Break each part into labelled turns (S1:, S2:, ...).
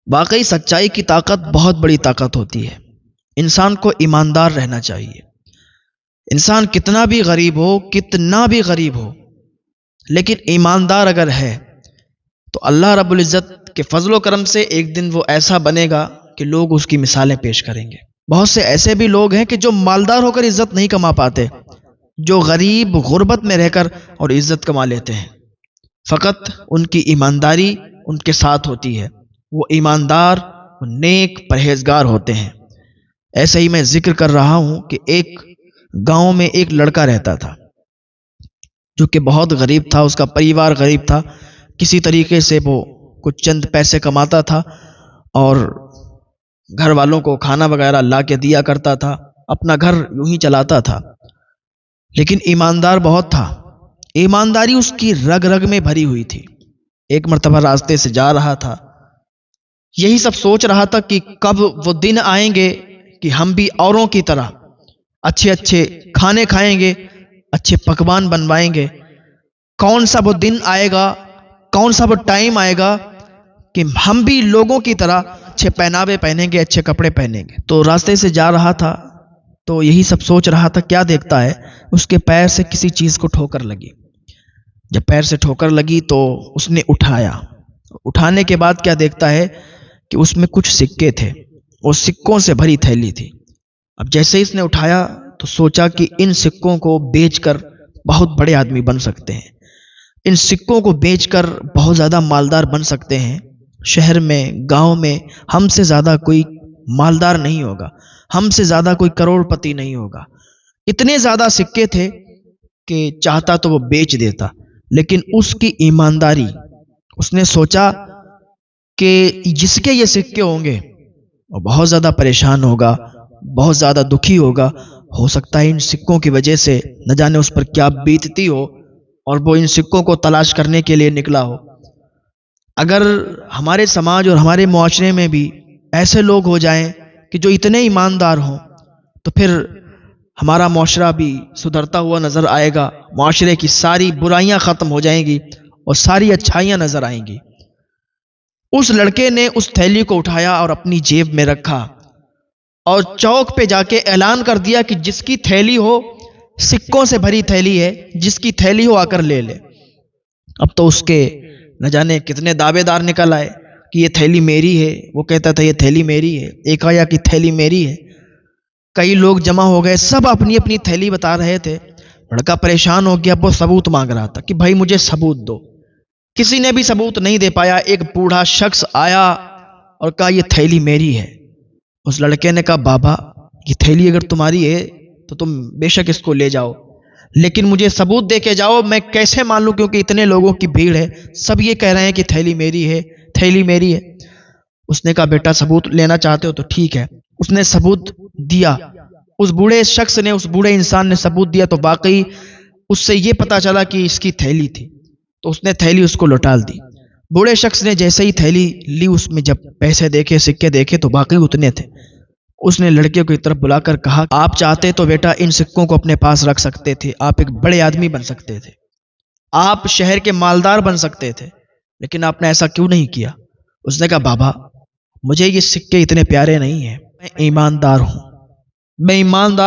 S1: واقعی سچائی کی طاقت بہت بڑی طاقت ہوتی ہے۔ انسان کو ایماندار رہنا چاہیے۔ انسان کتنا بھی غریب ہو لیکن ایماندار اگر ہے تو اللہ رب العزت کے فضل و کرم سے ایک دن وہ ایسا بنے گا کہ لوگ اس کی مثالیں پیش کریں گے۔ بہت سے ایسے بھی لوگ ہیں کہ جو مالدار ہو کر عزت نہیں کما پاتے، جو غریب غربت میں رہ کر اور عزت کما لیتے ہیں، فقط ان کی ایمانداری ان کے ساتھ ہوتی ہے۔ وہ ایماندار، وہ نیک، پرہیزگار ہوتے ہیں۔ ایسے ہی میں ذکر کر رہا ہوں کہ ایک گاؤں میں ایک لڑکا رہتا تھا جو کہ بہت غریب تھا، اس کا پریوار غریب تھا۔ کسی طریقے سے وہ کچھ چند پیسے کماتا تھا اور گھر والوں کو کھانا وغیرہ لا کے دیا کرتا تھا، اپنا گھر یوں ہی چلاتا تھا، لیکن ایماندار بہت تھا۔ ایمانداری اس کی رگ رگ میں بھری ہوئی تھی۔ ایک مرتبہ راستے سے جا رہا تھا، یہی سب سوچ رہا تھا کہ کب وہ دن آئیں گے کہ ہم بھی اوروں کی طرح اچھے اچھے کھانے کھائیں گے، اچھے پکوان بنوائیں گے۔ کون سا وہ دن آئے گا، کون سا وہ ٹائم آئے گا کہ ہم بھی لوگوں کی طرح اچھے پہناوے پہنیں گے، اچھے کپڑے پہنیں گے۔ تو راستے سے جا رہا تھا تو یہی سب سوچ رہا تھا، کیا دیکھتا ہے، اس کے پیر سے کسی چیز کو ٹھوکر لگی۔ جب پیر سے ٹھوکر لگی تو اس نے اٹھایا۔ اٹھانے کے بعد کیا دیکھتا ہے کہ اس میں کچھ سکے تھے، وہ سکوں سے بھری تھیلی تھی۔ اب جیسے اس نے اٹھایا تو سوچا کہ ان سکوں کو بیچ کر بہت بڑے آدمی بن سکتے ہیں، ان سکوں کو بیچ کر بہت زیادہ مالدار بن سکتے ہیں۔ شہر میں، گاؤں میں ہم سے زیادہ کوئی مالدار نہیں ہوگا، ہم سے زیادہ کوئی کروڑ پتی نہیں ہوگا۔ اتنے زیادہ سکے تھے کہ چاہتا تو وہ بیچ دیتا، لیکن اس کی ایمانداری، اس نے سوچا کہ جس کے یہ سکے ہوں گے وہ بہت زیادہ پریشان ہوگا، بہت زیادہ دکھی ہوگا، ہو سکتا ہے ان سکوں کی وجہ سے نہ جانے اس پر کیا بیتتی ہو اور وہ ان سکوں کو تلاش کرنے کے لیے نکلا ہو۔ اگر ہمارے سماج اور ہمارے معاشرے میں بھی ایسے لوگ ہو جائیں کہ جو اتنے ایماندار ہوں تو پھر ہمارا معاشرہ بھی سدھرتا ہوا نظر آئے گا، معاشرے کی ساری برائیاں ختم ہو جائیں گی اور ساری اچھائیاں نظر آئیں گی۔ اس لڑکے نے اس تھیلی کو اٹھایا اور اپنی جیب میں رکھا اور چوک پہ جا کے اعلان کر دیا کہ جس کی تھیلی ہو، سکوں سے بھری تھیلی ہے، جس کی تھیلی ہو آ کر لے لے۔ اب تو اس کے نہ جانے کتنے دعوے دار نکل آئے کہ یہ تھیلی میری ہے، وہ کہتا تھا یہ تھیلی میری ہے، ایک آیا کہ تھیلی میری ہے۔ کئی لوگ جمع ہو گئے، سب اپنی اپنی تھیلی بتا رہے تھے۔ لڑکا پریشان ہو گیا، وہ ثبوت مانگ رہا تھا کہ بھائی مجھے ثبوت دو۔ کسی نے بھی ثبوت نہیں دے پایا۔ ایک بوڑھا شخص آیا اور کہا یہ تھیلی میری ہے۔ اس لڑکے نے کہا بابا یہ تھیلی اگر تمہاری ہے تو تم بے شک اس کو لے جاؤ، لیکن مجھے ثبوت دے کے جاؤ، میں کیسے مان لوں، کیونکہ اتنے لوگوں کی بھیڑ ہے، سب یہ کہہ رہے ہیں کہ تھیلی میری ہے، تھیلی میری ہے۔ اس نے کہا بیٹا ثبوت لینا چاہتے ہو تو ٹھیک ہے۔ اس نے ثبوت دیا، اس بوڑھے شخص نے، اس بوڑھے انسان نے ثبوت دیا تو واقعی اس سے یہ پتا چلا کہ اس کی تھیلی تھی، تو اس نے تھیلی اس کو لوٹا دی۔ بوڑھے شخص نے جیسے ہی تھیلی لی، اس میں جب پیسے دیکھے، سکے دیکھے تو واقعی اتنے تھے۔ اس نے لڑکے کو ایک طرف بلا کر کہا آپ چاہتے تو بیٹا ان سکوں کو اپنے پاس رکھ سکتے تھے، آپ ایک بڑے آدمی بن سکتے تھے، آپ شہر کے مالدار بن سکتے تھے، لیکن آپ نے ایسا کیوں نہیں کیا؟ اس نے کہا بابا مجھے یہ سکے اتنے پیارے نہیں ہیں، میں ایماندار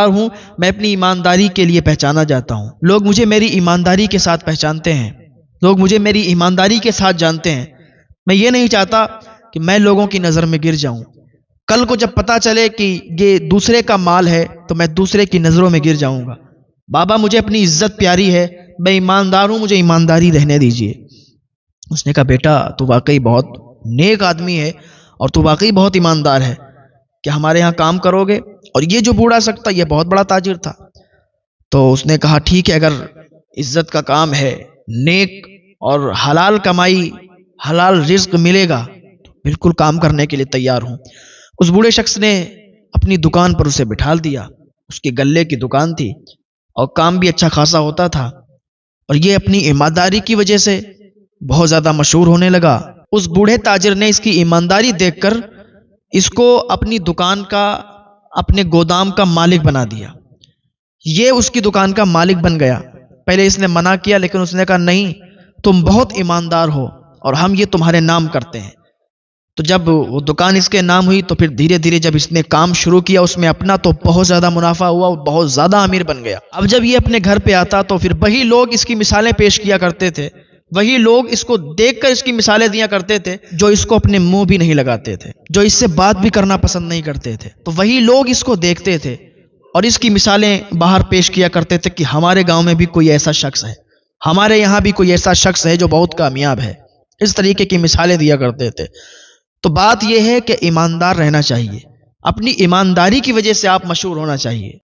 S1: ہوں، میں اپنی ایمانداری کے لیے پہچانا جاتا ہوں۔ لوگ مجھے میری ایمانداری کے ساتھ پہچانتے ہیں، لوگ مجھے میری ایمانداری کے ساتھ جانتے ہیں۔ میں یہ نہیں چاہتا کہ میں لوگوں کی نظر میں گر جاؤں، کل کو جب پتا چلے کہ یہ دوسرے کا مال ہے تو میں دوسرے کی نظروں میں گر جاؤں گا۔ بابا مجھے اپنی عزت پیاری ہے، میں ایماندار ہوں، مجھے ایمانداری رہنے دیجیے۔ اس نے کہا بیٹا تو واقعی بہت نیک آدمی ہے اور تو واقعی بہت ایماندار ہے، کہ ہمارے ہاں کام کرو گے؟ اور یہ جو بوڑھا شخص تھا یہ بہت بڑا تاجر تھا۔ تو اس نے کہا ٹھیک ہے، اگر عزت کا کام ہے، نیک اور حلال کمائی، حلال رزق ملے گا تو بالکل کام کرنے کے لیے تیار ہوں۔ اس بوڑھے شخص نے اپنی دکان پر اسے بٹھا دیا، اس کی گلے کی دکان تھی اور کام بھی اچھا خاصا ہوتا تھا، اور یہ اپنی ایمانداری کی وجہ سے بہت زیادہ مشہور ہونے لگا۔ اس بوڑھے تاجر نے اس کی ایمانداری دیکھ کر اس کو اپنی دکان کا، اپنے گودام کا مالک بنا دیا۔ یہ اس کی دکان کا مالک بن گیا۔ پہلے اس نے منع کیا، لیکن اس نے کہا نہیں تم بہت ایماندار ہو اور ہم یہ تمہارے نام کرتے ہیں۔ تو جب وہ دکان اس کے نام ہوئی تو پھر دھیرے دھیرے جب اس نے کام شروع کیا اس میں اپنا تو بہت زیادہ منافع ہوا، وہ بہت زیادہ امیر بن گیا۔ اب جب یہ اپنے گھر پہ آتا تو پھر وہی لوگ اس کی مثالیں پیش کیا کرتے تھے، وہی لوگ اس کو دیکھ کر اس کی مثالیں دیا کرتے تھے جو اس کو اپنے منہ بھی نہیں لگاتے تھے، جو اس سے بات بھی کرنا پسند نہیں کرتے تھے، تو وہی لوگ اس کو دیکھتے تھے اور اس کی مثالیں باہر پیش کیا کرتے تھے کہ ہمارے گاؤں میں بھی کوئی ایسا شخص ہے، ہمارے یہاں بھی کوئی ایسا شخص ہے جو بہت کامیاب ہے۔ اس طریقے کی مثالیں دیا کرتے تھے۔ تو بات یہ ہے کہ ایماندار رہنا چاہیے، اپنی ایمانداری کی وجہ سے آپ مشہور ہونا چاہیے۔